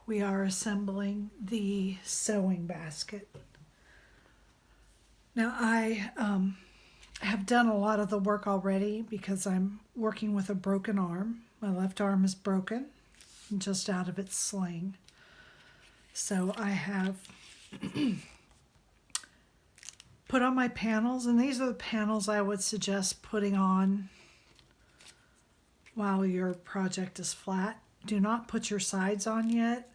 we are assembling the sewing basket. Now I have done a lot of the work already because I'm working with a broken arm. My left arm is broken, just out of its sling. So I have put on my panels, and these are the panels I would suggest putting on while your project is flat. Do not put your sides on yet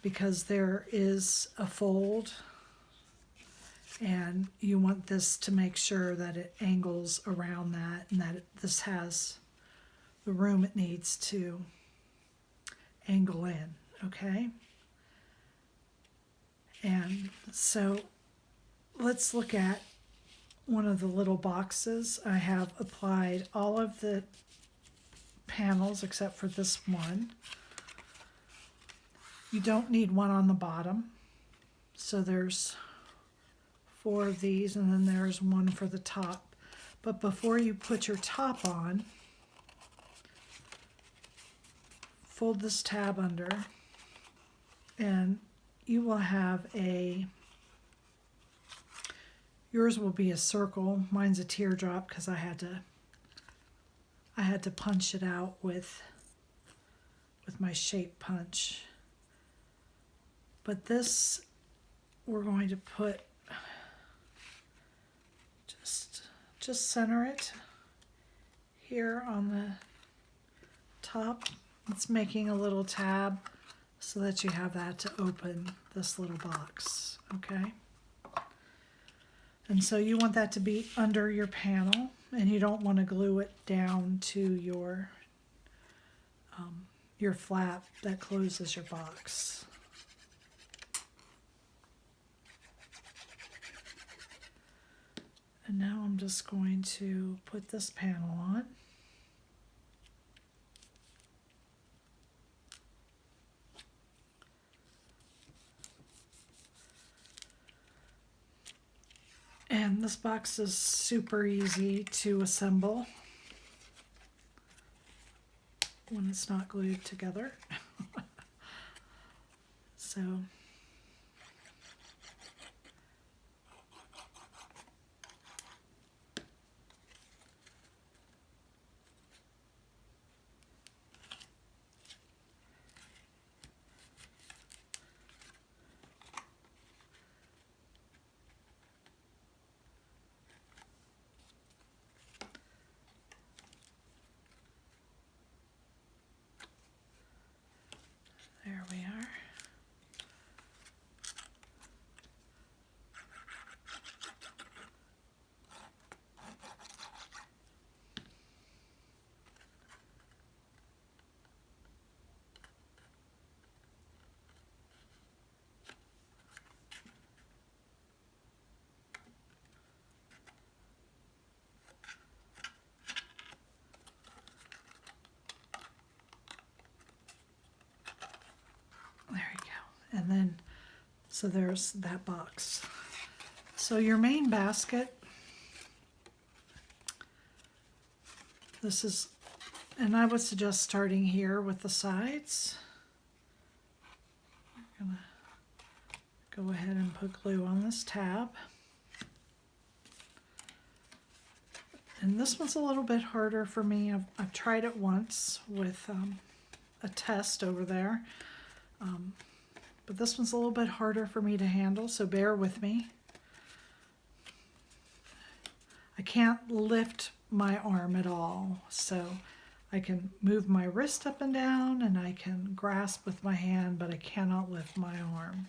because there is a fold, and you want this to make sure that it angles around that and that this has the room it needs to angle in, okay? And so let's look at one of the little boxes. I have applied all of the panels except for this one. You don't need one on the bottom. So there's 4 of these, and then there's one for the top. But before you put your top on, fold this tab under, and you will have yours will be a circle. Mine's a teardrop because I had to punch it out with my shape punch. But this, we're going to put, just center it here on the top. It's making a little tab so that you have that to open this little box, okay? And so you want that to be under your panel, and you don't want to glue it down to your flap that closes your box. And now I'm just going to put this panel on. And this box is super easy to assemble when it's not glued together. So there we are. There you go. And then, so there's that box. So your main basket, this is, and I would suggest starting here with the sides. I'm gonna go ahead and put glue on this tab. And this one's a little bit harder for me. I've tried it once with a test over there. But this one's a little bit harder for me to handle, so bear with me. I can't lift my arm at all, so I can move my wrist up and down and I can grasp with my hand, but I cannot lift my arm.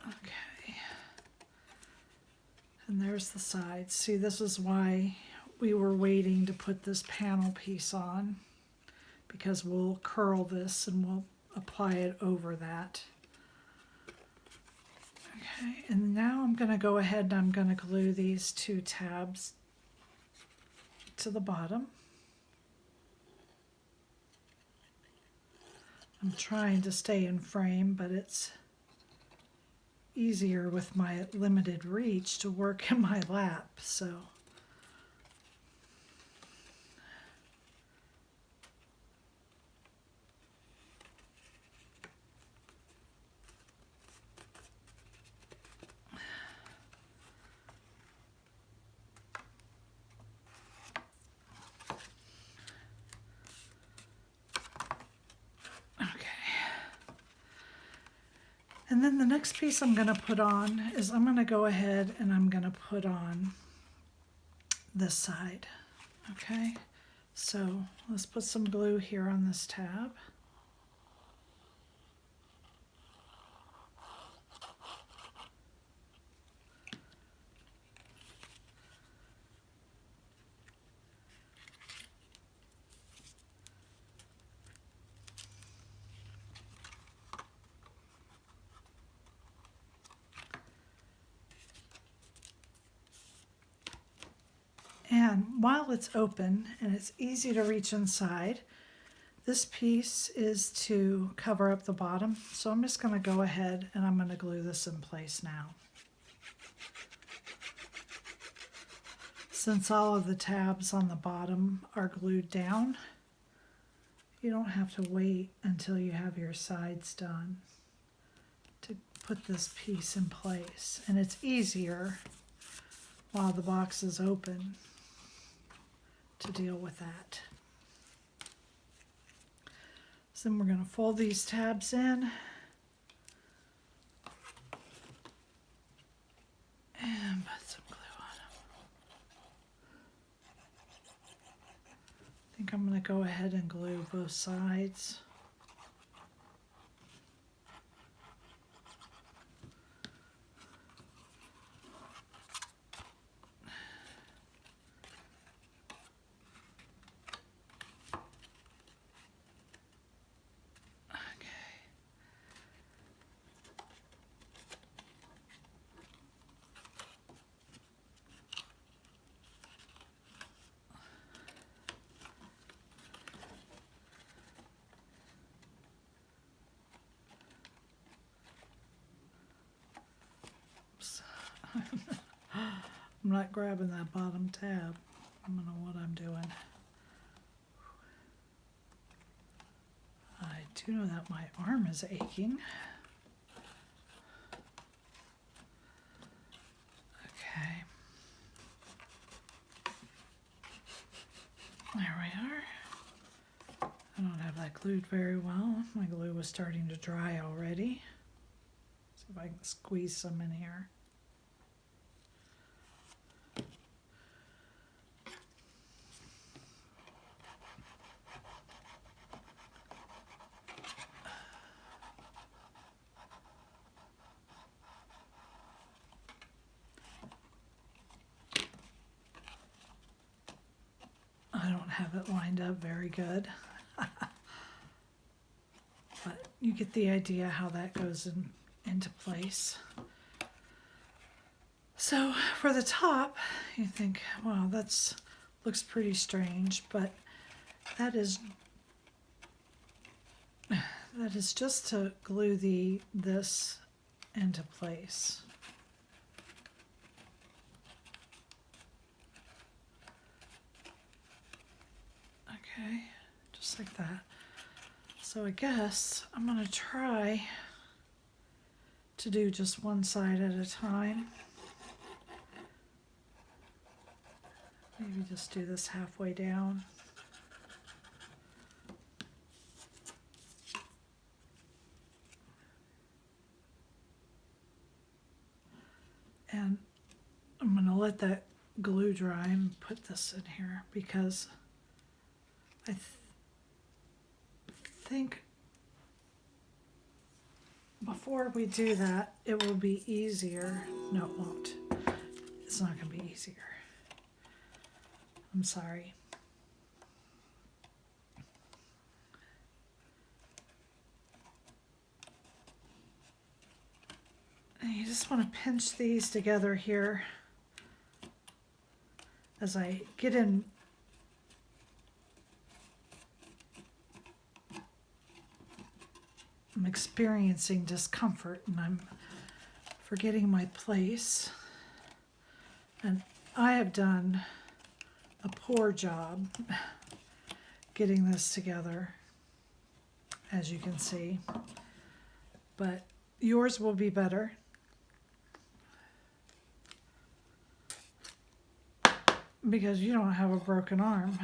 Okay. And there's the sides. See, this is why we were waiting to put this panel piece on, because we'll curl this and we'll apply it over that. Okay, and now I'm going to go ahead and I'm going to glue these 2 tabs to the bottom. I'm trying to stay in frame, but it's easier with my limited reach to work in my lap, so And then the next piece I'm going to put on is I'm going to go ahead and I'm going to put on this side. Okay, so let's put some glue here on this tab. And while it's open and it's easy to reach inside, this piece is to cover up the bottom. So I'm just going to go ahead and I'm going to glue this in place now. Since all of the tabs on the bottom are glued down, you don't have to wait until you have your sides done to put this piece in place. And it's easier while the box is open to deal with that. So then we're going to fold these tabs in and put some glue on them. I think I'm going to go ahead and glue both sides. I'm not grabbing that bottom tab. I don't know what I'm doing. I do know that my arm is aching. Okay. There we are. I don't have that glued very well. My glue was starting to dry already. See if I can squeeze some in here. Have it lined up very good. But you get the idea how that goes into place. So for the top, you think, wow, that's looks pretty strange, but that is just to glue this into place. Okay, just like that. So I guess I'm going to try to do just one side at a time. Maybe just do this halfway down. And I'm going to let that glue dry and put this in here because I think before we do that, it will be easier. No, it won't. It's not going to be easier. I'm sorry. And you just want to pinch these together here as I get in. I'm experiencing discomfort and I'm forgetting my place. And I have done a poor job getting this together, as you can see. But yours will be better. Because you don't have a broken arm.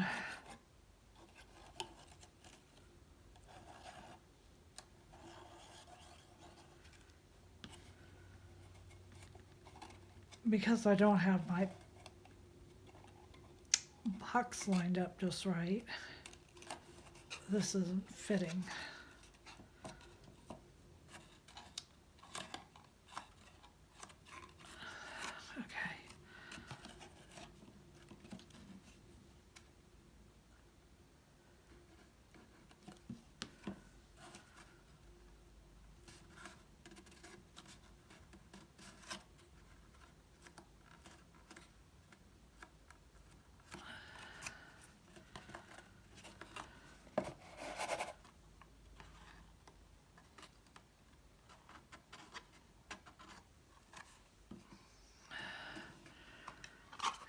because I don't have my box lined up just right, this isn't fitting. Okay.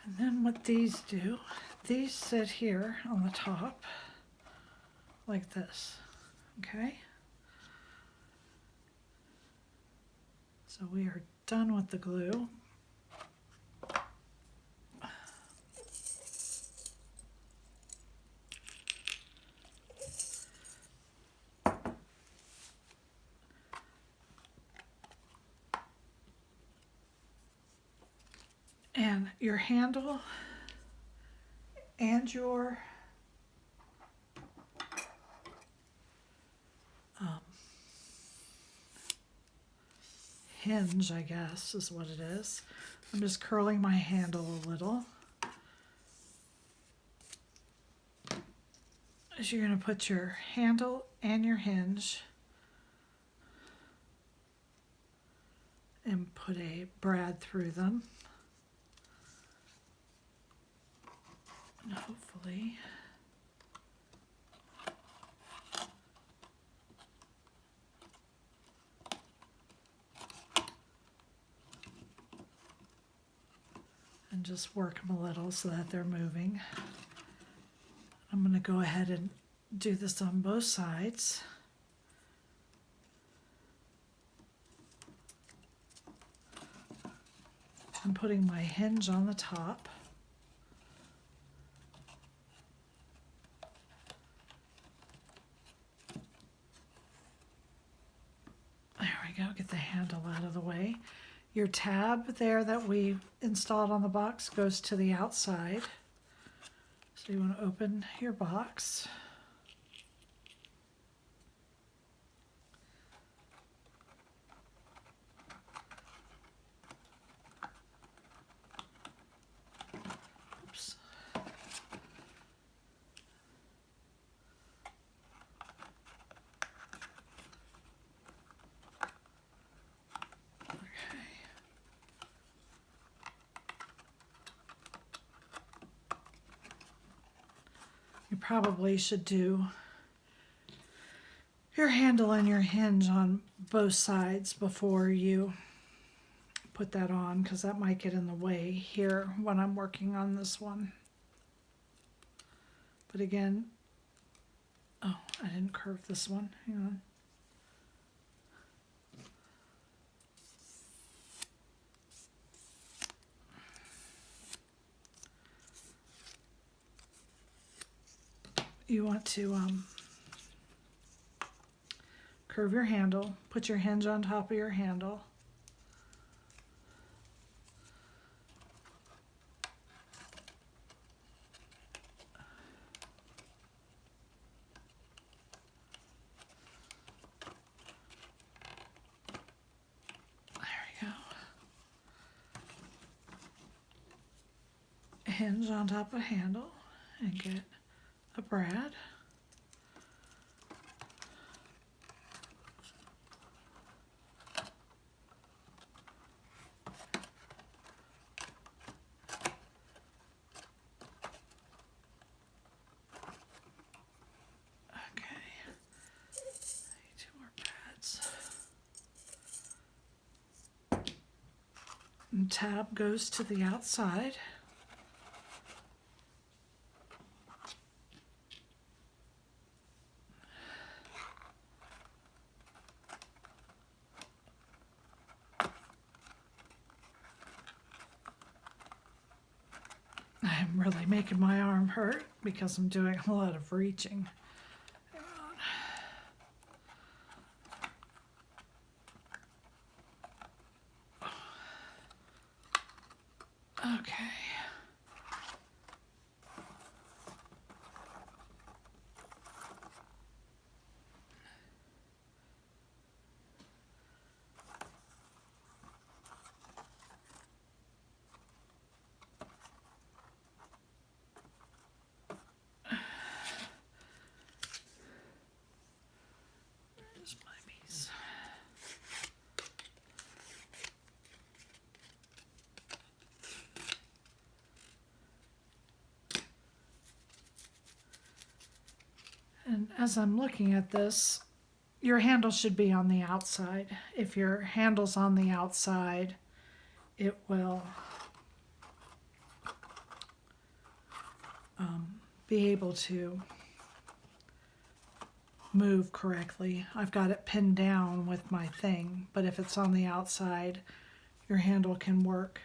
And then what these do, these sit here on the top like this, okay? So we are done with the glue. And your handle and your hinge, I guess, is what it is. I'm just curling my handle a little. As you're going to put your handle and your hinge and put a brad through them. And hopefully and just work them a little so that they're moving. I'm going to go ahead and do this on both sides. I'm putting my hinge on the top. There we go, get the handle out of the way. Your tab there that we installed on the box goes to the outside. So you want to open your box. Oops. You probably should do your handle and your hinge on both sides before you put that on, because that might get in the way here when I'm working on this one. But again, oh, I didn't curve this one. Hang on. You want to curve your handle, put your hinge on top of your handle. There we go. Hinge on top of handle and get a brad. And tab goes to the outside. I'm really making my arm hurt because I'm doing a lot of reaching. Okay. Where's my piece? And as I'm looking at this, your handle should be on the outside. If your handle's on the outside, it will be able to move correctly. I've got it pinned down with my thing, but if it's on the outside, your handle can work